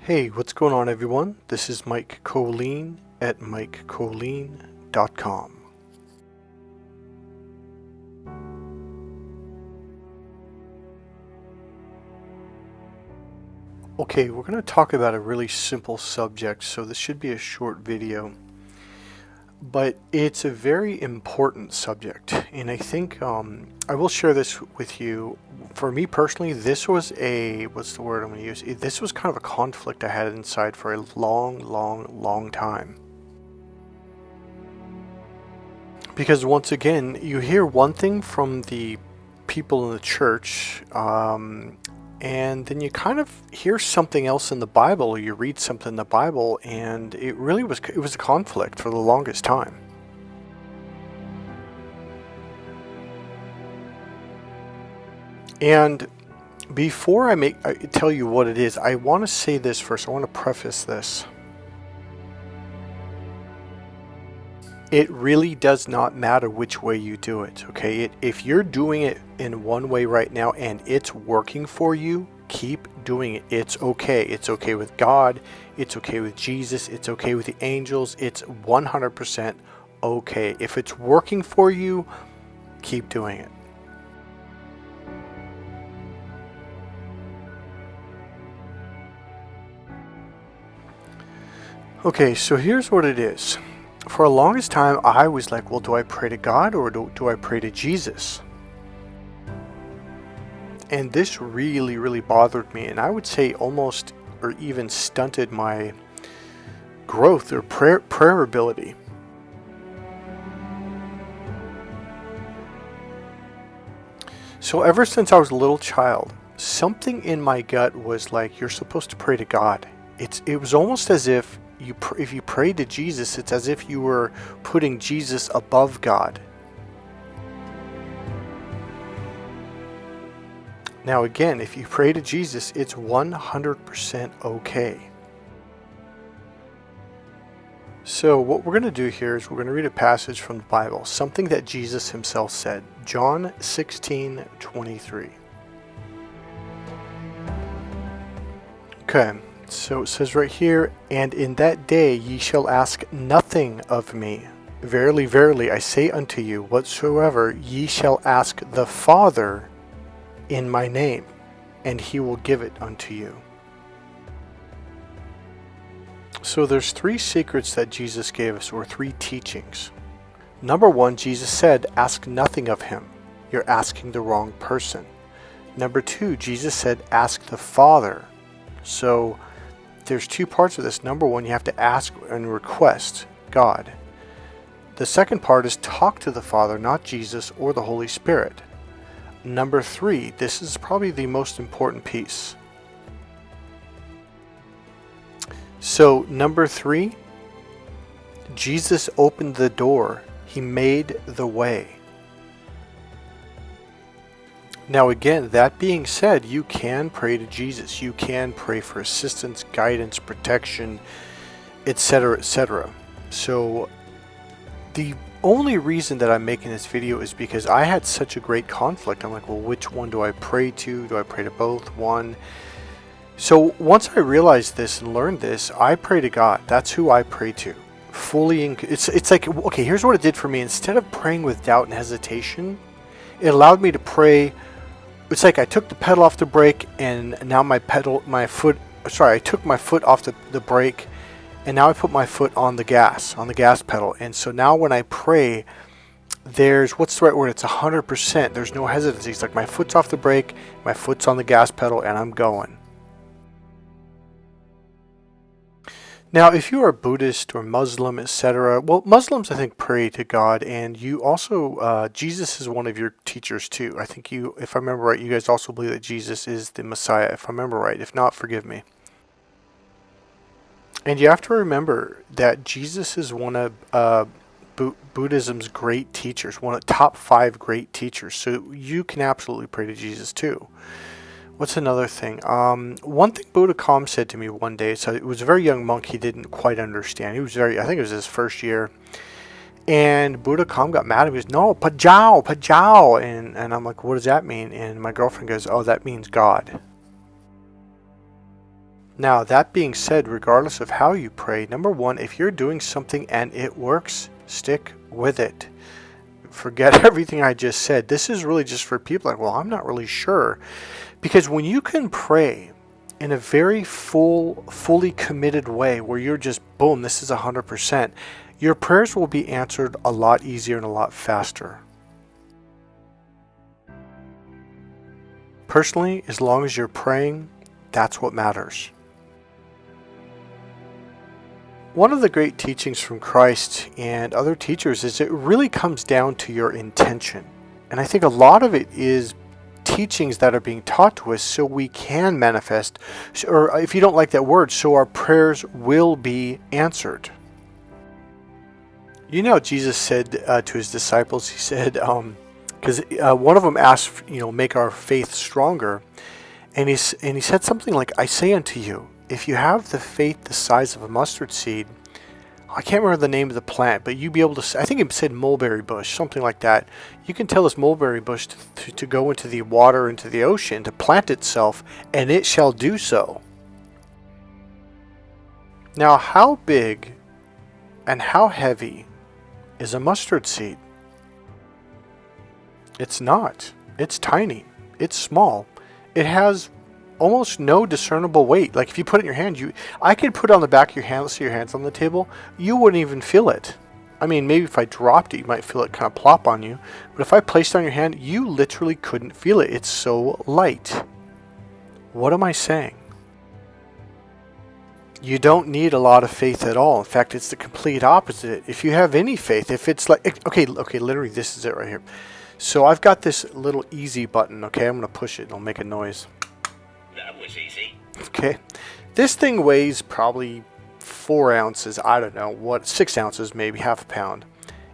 Hey, what's going on everyone? This is Mike Kollin at MikeKollin.com. Okay, we're going to talk about a really simple subject, so this should be a short video. But it's a very important subject, and I think I will share this with you. For me personally, this was what's the word I'm going to use? This was kind of a conflict I had inside for a long time. Because once again, you hear one thing from the people in the church, and then you kind of hear something else in the Bible, or you read something in the Bible, and it was a conflict for the longest time. And before I tell you what it is, I want to say this first. I want to preface this. It really does not matter which way you do it, okay? If you're doing it in one way right now and it's working for you, keep doing it. It's okay. It's okay with God. It's okay with Jesus. It's okay with the angels. It's 100% okay. If it's working for you, keep doing it. Okay, so here's what it is. For the longest time, I was like, well, do I pray to God or do I pray to Jesus? And this really bothered me, and I would say almost or even stunted my growth or prayer ability. So ever since I was a little child, something in my gut was like, you're supposed to pray to God. It was almost as if if you pray to Jesus, it's as if you were putting Jesus above God. Now again, if you pray to Jesus, it's 100% okay. So what we're going to do here is we're going to read a passage from the Bible, something that Jesus himself said, John 16:23. Okay. So it says right here, and in that day ye shall ask nothing of me. Verily, verily, I say unto you, whatsoever ye shall ask the Father in my name, and he will give it unto you. So there's three secrets that Jesus gave us, or three teachings. Number one, Jesus said, ask nothing of him. You're asking the wrong person. Number two, Jesus said, ask the Father. So there's two parts of this. Number one, you have to ask and request God. The second part is talk to the Father, not Jesus or the Holy Spirit. Number three, this is probably the most important piece. So number three, Jesus opened the door. He made the way. Now again, that being said, you can pray to Jesus. You can pray for assistance, guidance, protection, etc., etc. So the only reason that I'm making this video is because I had such a great conflict. I'm like, well, which one do I pray to? Do I pray to both? One? So once I realized this and learned this, I pray to God. That's who I pray to. Fully, it's like, okay, here's what it did for me. Instead of praying with doubt and hesitation, it allowed me to pray. It's like I took the pedal off the brake, and now I took my foot off the brake, and now I put my foot on the gas pedal. And so now when I pray, there's, what's the right word? It's 100%. There's no hesitancy. It's like my foot's off the brake, my foot's on the gas pedal, and I'm going. Now, if you are Buddhist or Muslim, etc., well, Muslims, I think, pray to God, and you also, Jesus is one of your teachers too. I think if I remember right, you guys also believe that Jesus is the Messiah, if I remember right. If not, forgive me. And you have to remember that Jesus is one of Buddhism's great teachers, one of the top 5 great teachers. So you can absolutely pray to Jesus too. What's another thing? One thing Buddha Kam said to me one day, so it was a very young monk, he didn't quite understand. I think it was his first year. And Buddha Kam got mad. He goes, no, pajao, pajao. And I'm like, what does that mean? And my girlfriend goes, oh, that means God. Now, that being said, regardless of how you pray, number one, if you're doing something and it works, stick with it. Forget everything I just said. This is really just for people like, well, I'm not really sure. Because when you can pray in a very fully committed way where you're just, boom, this is 100%, your prayers will be answered a lot easier and a lot faster. Personally, as long as you're praying, that's what matters. One of the great teachings from Christ and other teachers is it really comes down to your intention. And I think a lot of it is teachings that are being taught to us so we can manifest, or if you don't like that word, so our prayers will be answered. You know, Jesus said to his disciples, he said, because one of them asked, make our faith stronger. And he said something like, I say unto you, if you have the faith the size of a mustard seed, I can't remember the name of the plant, but you'd be able to, I think it said mulberry bush, something like that. You can tell this mulberry bush to go into the water, into the ocean, to plant itself, and it shall do so. Now, how big and how heavy is a mustard seed? It's not. It's tiny. It's small. It has almost no discernible weight. Like if you put it in your hand, I could put it on the back of your hand. Let's say your hand's on the table. You wouldn't even feel it. I mean, maybe if I dropped it, you might feel it kind of plop on you. But if I placed it on your hand, you literally couldn't feel it. It's so light. What am I saying? You don't need a lot of faith at all. In fact, it's the complete opposite. If you have any faith, if it's like, okay, literally this is it right here. So I've got this little easy button, okay? I'm going to push it and it'll make a noise. That was easy. Okay. This thing weighs probably 4 ounces. I don't know, 6 ounces, maybe half a pound.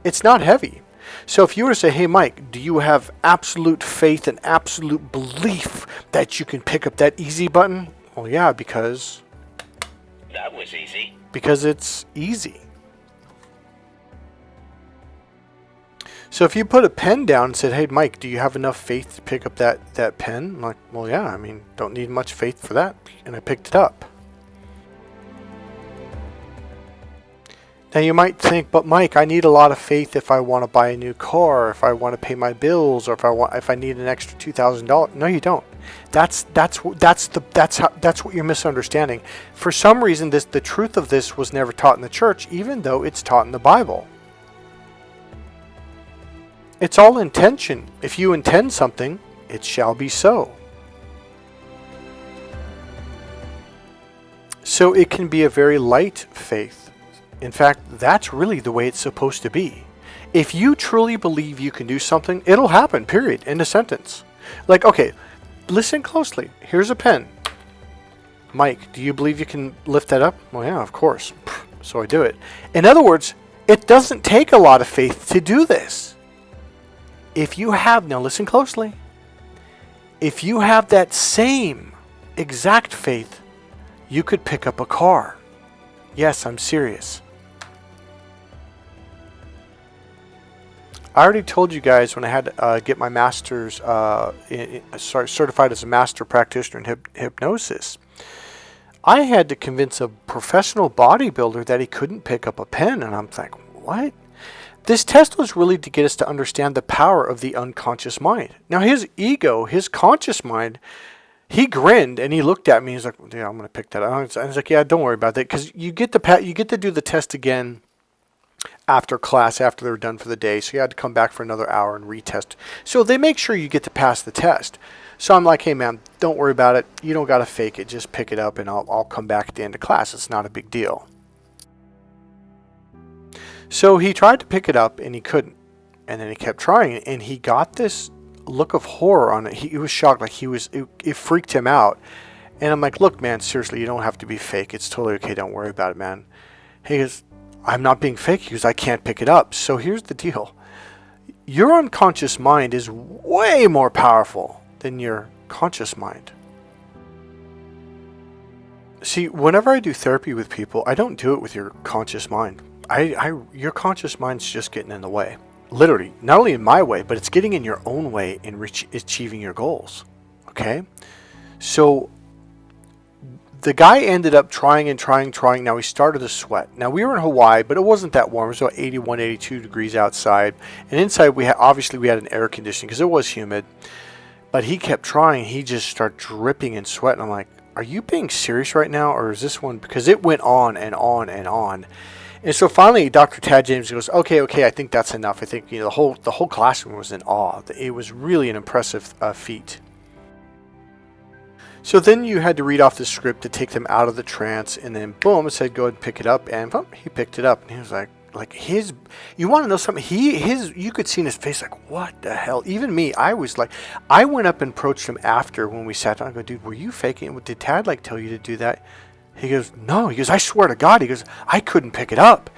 It's not heavy. So if you were to say, hey, Mike, do you have absolute faith and absolute belief that you can pick up that easy button? Well, yeah, because... That was easy. Because it's easy. So if you put a pen down and said, hey, Mike, do you have enough faith to pick up that pen? I'm like, well, yeah, I mean, don't need much faith for that. And I picked it up. Now you might think, but Mike, I need a lot of faith if I want to buy a new car, if I want to pay my bills, or if I need an extra $2,000. No, you don't. That's what you're misunderstanding. For some reason, the truth of this was never taught in the church, even though it's taught in the Bible. It's all intention. If you intend something, it shall be so. So it can be a very light faith. In fact, that's really the way it's supposed to be. If you truly believe you can do something, it'll happen, period. End of sentence. Like, okay, listen closely. Here's a pen. Mike, do you believe you can lift that up? Well, yeah, of course. So I do it. In other words, it doesn't take a lot of faith to do this. If you have, now listen closely, if you have that same exact faith, you could pick up a car. Yes, I'm serious. I already told you guys when I had to get my master's, certified as a master practitioner in hypnosis, I had to convince a professional bodybuilder that he couldn't pick up a pen. And I'm like, what? This test was really to get us to understand the power of the unconscious mind. Now his ego, his conscious mind, he grinned and he looked at me. He's like, "Yeah, I'm going to pick that up." I was like, "Yeah, don't worry about that, because you get to do the test again after class, after they're done for the day. So you had to come back for another hour and retest. So they make sure you get to pass the test." So I'm like, "Hey man, don't worry about it. You don't got to fake it. Just pick it up and I'll come back at the end of class. It's not a big deal." So he tried to pick it up and he couldn't. And then he kept trying, and he got this look of horror on it. He was shocked, like it freaked him out. And I'm like, "Look, man, seriously, you don't have to be fake. It's totally okay. Don't worry about it, man." He goes, "I'm not being fake." He goes, "I can't pick it up." So here's the deal. Your unconscious mind is way more powerful than your conscious mind. See, whenever I do therapy with people, I don't do it with your conscious mind. Your conscious mind's just getting in the way. Literally, not only in my way, but it's getting in your own way in achieving your goals. Okay? So the guy ended up trying and trying. Now he started to sweat. Now we were in Hawaii, but it wasn't that warm. It was about 81, 82 degrees outside. And inside we had an air conditioning because it was humid. But he kept trying. He just started dripping in sweat. And I'm like, are you being serious right now? Or is this one? Because it went on and on and on. And so finally, Dr. Tad James goes, okay, I think that's enough. I think, the whole classroom was in awe. It was really an impressive feat. So then you had to read off the script to take them out of the trance, and then boom, it said go ahead and pick it up, and boom, he picked it up, and he was like you want to know something? You could see in his face like, what the hell? Even me, I was like, I went up and approached him after when we sat down. I go, dude, were you faking it? Did Tad tell you to do that? He goes, no. He goes, I swear to God. He goes, I couldn't pick it up.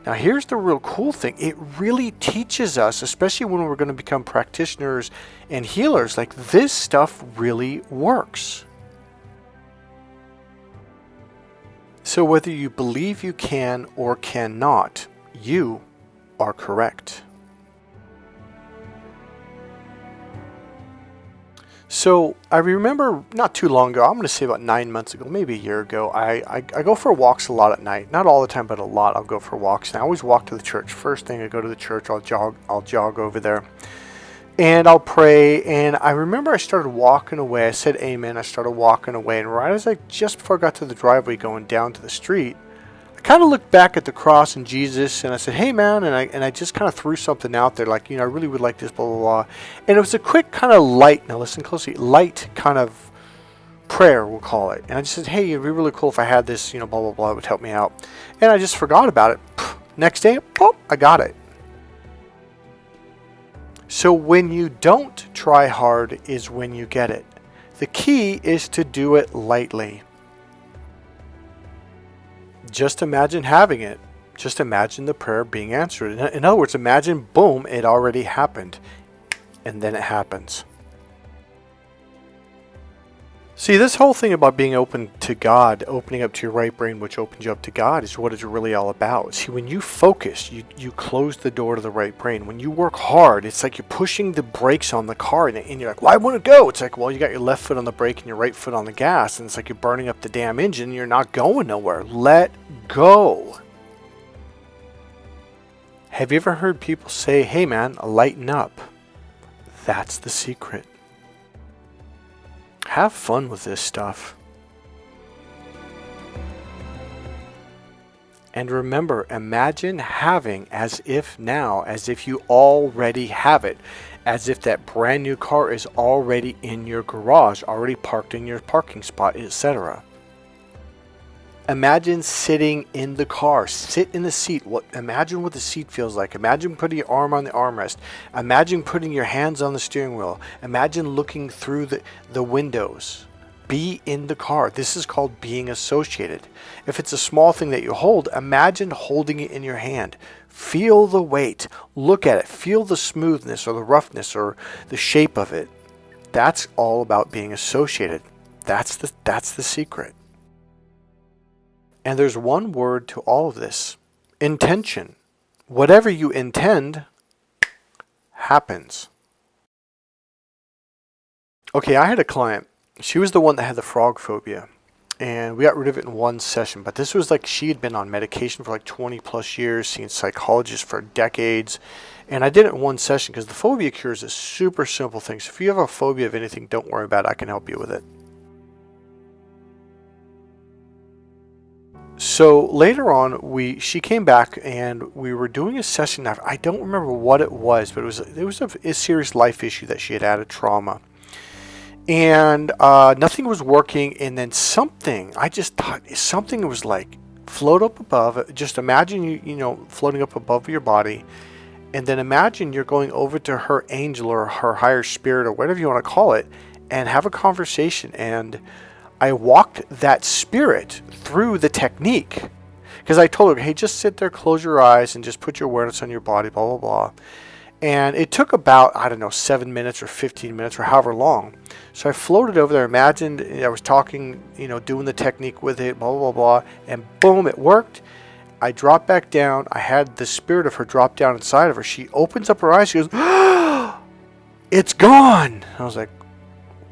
Now here's the real cool thing. It really teaches us, especially when we're going to become practitioners and healers, like this stuff really works. So whether you believe you can or cannot, you are correct. So I remember not too long ago, I'm going to say about 9 months ago, maybe a year ago, I go for walks a lot at night. Not all the time, but a lot. I'll go for walks. And I always walk to the church. First thing I go to the church, I'll jog over there. And I'll pray, and I remember I started walking away. I said amen. I started walking away, and right as just before I got to the driveway going down to the street, I kind of looked back at the cross and Jesus, and I said, hey man, and I just kind of threw something out there, like, I really would like this, blah, blah, blah. And it was a quick kind of light, now listen closely, light kind of prayer, we'll call it. And I just said, hey, it'd be really cool if I had this, blah, blah, blah, it would help me out. And I just forgot about it. Next day, boom, I got it. So when you don't try hard is when you get it. The key is to do it lightly. Just imagine having it. Just imagine the prayer being answered. In other words, imagine, boom, it already happened. And then it happens. See, this whole thing about being open to God, opening up to your right brain, which opens you up to God, is what it's really all about. See, when you focus, you close the door to the right brain. When you work hard, it's like you're pushing the brakes on the car, and you're like, well, I want to go. It's like, well, you got your left foot on the brake and your right foot on the gas, and it's like you're burning up the damn engine, and you're not going nowhere. Let go. Have you ever heard people say, hey man, lighten up? That's the secret. Have fun with this stuff. And remember, imagine having as if you already have it. As if that brand new car is already in your garage, already parked in your parking spot, etc. Imagine sitting in the car. Sit in the seat. Imagine what the seat feels like. Imagine putting your arm on the armrest. Imagine putting your hands on the steering wheel. Imagine looking through the windows. Be in the car. This is called being associated. If it's a small thing that you hold, imagine holding it in your hand. Feel the weight. Look at it. Feel the smoothness or the roughness or the shape of it. That's all about being associated. That's the secret. And there's one word to all of this. Intention. Whatever you intend happens. Okay, I had a client. She was the one that had the frog phobia. And we got rid of it in one session. But this was like she had been on medication for like 20 plus years, seen psychologists for decades. And I did it in one session because the phobia cure is a super simple thing. So if you have a phobia of anything, don't worry about it. I can help you with it. So later on, she came back and we were doing a session. I don't remember what it was, but it was a serious life issue that she had added trauma. And nothing was working, and then I just thought something was like float up above. Just imagine you floating up above your body, and then imagine you're going over to her angel or her higher spirit or whatever you want to call it, and have a conversation. And I walked that spirit through the technique because I told her, hey, just sit there, close your eyes, and just put your awareness on your body, blah, blah, blah. And it took about, 7 minutes or 15 minutes or however long. So I floated over there, imagined I was talking, doing the technique with it, blah, blah, blah, and boom, it worked. I dropped back down. I had the spirit of her drop down inside of her. She opens up her eyes. She goes, it's gone. I was like,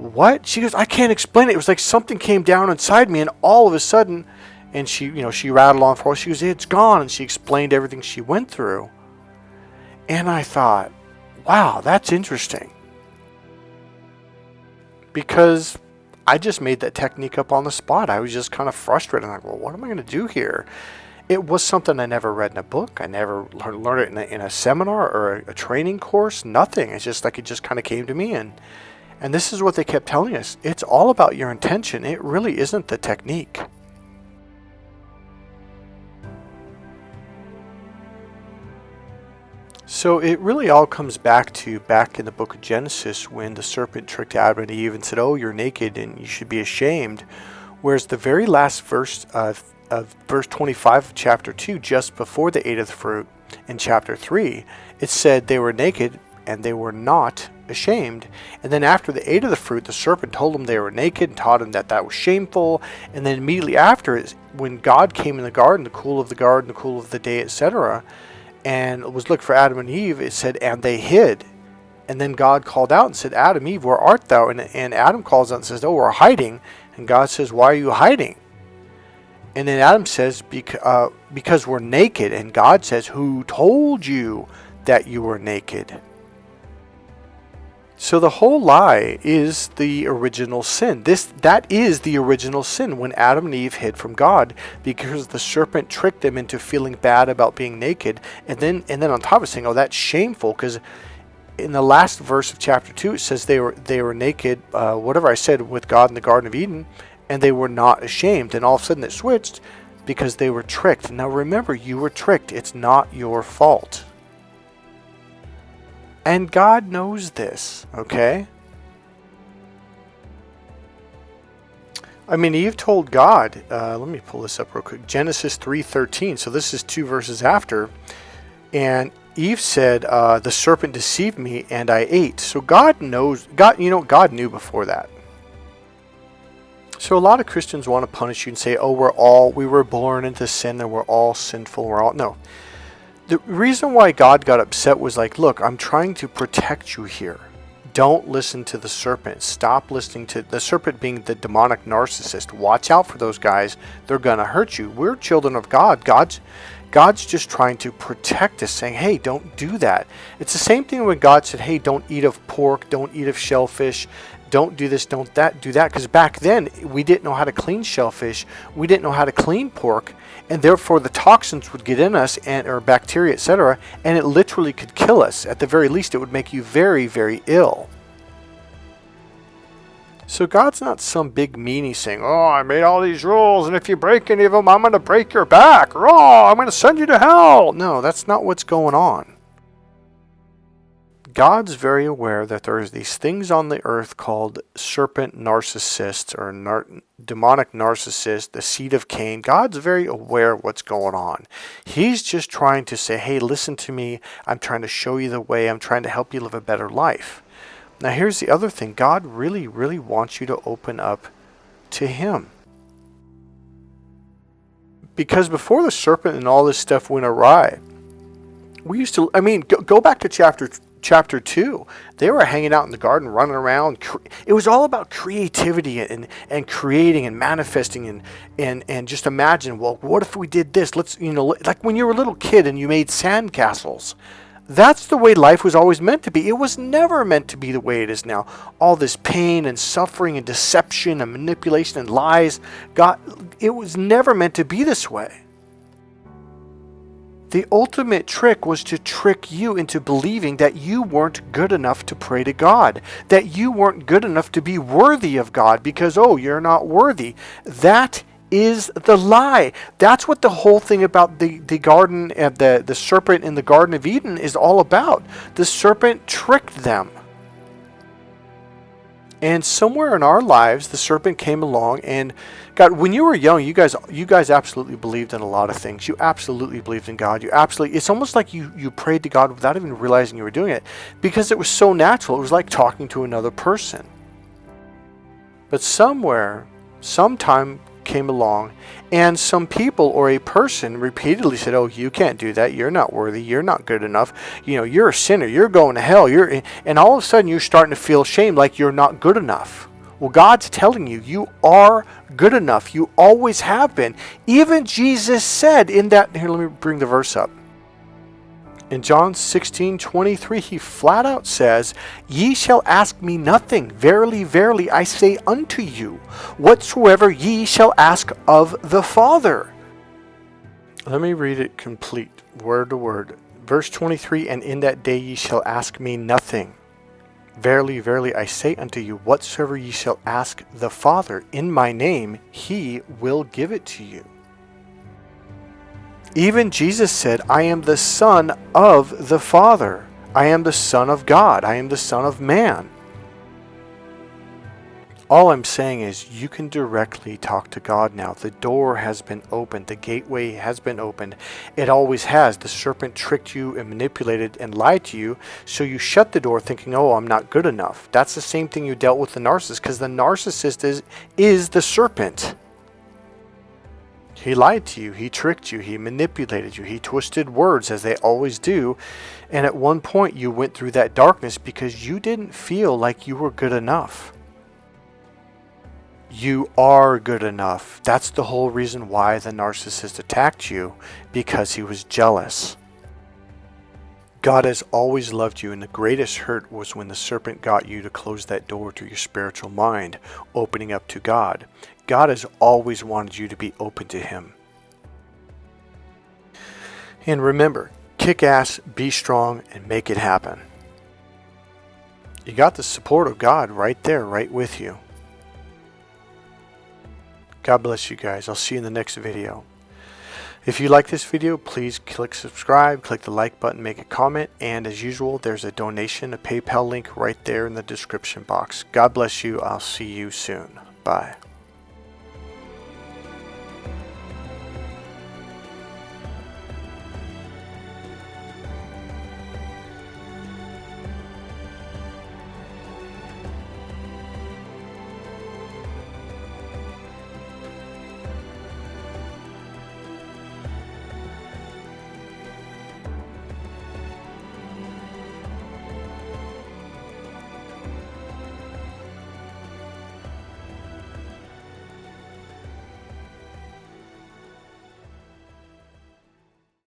what? She goes, I can't explain it. It was like something came down inside me, and all of a sudden, and she rattled on for a while. She goes, it's gone. And she explained everything she went through. And I thought, wow, that's interesting. Because I just made that technique up on the spot. I was just kind of frustrated. I'm like, well, what am I going to do here? It was something I never read in a book. I never learned it in a seminar or a training course. Nothing. It's just like it just kind of came to me. And this is what they kept telling us. It's all about your intention. It really isn't the technique. So it really all comes back in the book of Genesis when the serpent tricked Adam and Eve and said, oh, you're naked and you should be ashamed. Whereas the very last verse of verse 25 of chapter 2, just before they ate of the fruit in chapter 3, it said they were naked and they were not ashamed. And then after they ate of the fruit, the serpent told them they were naked and taught them that that was shameful. And then immediately after, when God came in the garden, the cool of the day, etc., and was looking for Adam and Eve, it said, and they hid. And then God called out and said, Adam, Eve, where art thou? And Adam calls out and says, oh, we're hiding. And God says, why are you hiding? And then Adam says, because we're naked. And God says, who told you that you were naked? So the whole lie is the original sin. That is the original sin when Adam and Eve hid from God, because the serpent tricked them into feeling bad about being naked, and then on top of saying, "Oh, that's shameful," because in the last verse of chapter 2 it says they were naked, whatever I said, with God in the Garden of Eden, and they were not ashamed. And all of a sudden it switched because they were tricked. Now remember, you were tricked. It's not your fault. And God knows this, okay? I mean, Eve told God, let me pull this up real quick, Genesis 3:13, so this is 2 verses after, and Eve said, the serpent deceived me and I ate. So God knows, God knew before that. So a lot of Christians want to punish you and say, oh, we were born into sin and we're all sinful, no. The reason why God got upset was like, look, I'm trying to protect you here. Don't listen to the serpent. Stop listening to the serpent, being the demonic narcissist. Watch out for those guys. They're going to hurt you. We're children of God. God's just trying to protect us, saying, hey, don't do that. It's the same thing when God said, hey, don't eat of pork, don't eat of shellfish, don't do this, don't do that. Because back then, we didn't know how to clean shellfish. We didn't know how to clean pork. And therefore, the toxins would get in us, or bacteria, etc., and it literally could kill us. At the very least, it would make you very, very ill. So God's not some big meanie saying, oh, I made all these rules, and if you break any of them, I'm going to break your back. Or, oh, I'm going to send you to hell. No, that's not what's going on. God's very aware that there's these things on the earth called serpent narcissists or demonic narcissists, the seed of Cain. God's very aware of what's going on. He's just trying to say, hey, listen to me. I'm trying to show you the way. I'm trying to help you live a better life. Now, here's the other thing. God really, really wants you to open up to Him. Because before the serpent and all this stuff went awry, we used to, go back to chapter 2, they were hanging out in the garden, running around. It was all about creativity and creating and manifesting and just imagine, well, what if we did this? Let's, like when you were a little kid and you made sandcastles. That's the way life was always meant to be. It was never meant to be the way it is now. All this pain and suffering and deception and manipulation and lies. It was never meant to be this way. The ultimate trick was to trick you into believing that you weren't good enough to pray to God, that you weren't good enough to be worthy of God because, oh, you're not worthy. That is the lie. That's what the whole thing about the garden, the serpent in the Garden of Eden is all about. The serpent tricked them. And somewhere in our lives, the serpent came along and God, when you were young, you guys absolutely believed in a lot of things. You absolutely believed in God. It's almost like you prayed to God without even realizing you were doing it because it was so natural. It was like talking to another person. But sometime came along and some people or a person repeatedly said, oh, you can't do that. You're not worthy. You're not good enough. You're a sinner. You're going to hell. And all of a sudden you're starting to feel shame like you're not good enough. Well, God's telling you, you are good enough. You always have been. Even Jesus said in that, here, let me bring the verse up. In John 16:23, he flat out says, "Ye shall ask me nothing. Verily, verily, I say unto you, whatsoever ye shall ask of the Father." Let me read it complete, word to word. Verse 23, "And in that day ye shall ask me nothing. Verily, verily, I say unto you, whatsoever ye shall ask the Father in my name, he will give it to you." Even Jesus said, "I am the Son of the Father. I am the Son of God. I am the Son of Man." All I'm saying is you can directly talk to God now. The door has been opened. The gateway has been opened. It always has. The serpent tricked you and manipulated and lied to you, so you shut the door thinking, "Oh, I'm not good enough." That's the same thing you dealt with the narcissist, because the narcissist is the serpent. He lied to you, he tricked you, he manipulated you, he twisted words as they always do. And at one point you went through that darkness because you didn't feel like you were good enough. You are good enough. That's the whole reason why the narcissist attacked you, because he was jealous. God has always loved you, and the greatest hurt was when the serpent got you to close that door to your spiritual mind, opening up to God. God has always wanted you to be open to Him. And remember, kick ass, be strong, and make it happen. You got the support of God right there, right with you. God bless you guys. I'll see you in the next video. If you like this video, please click subscribe, click the like button, make a comment, and as usual, there's a donation, a PayPal link right there in the description box. God bless you. I'll see you soon. Bye.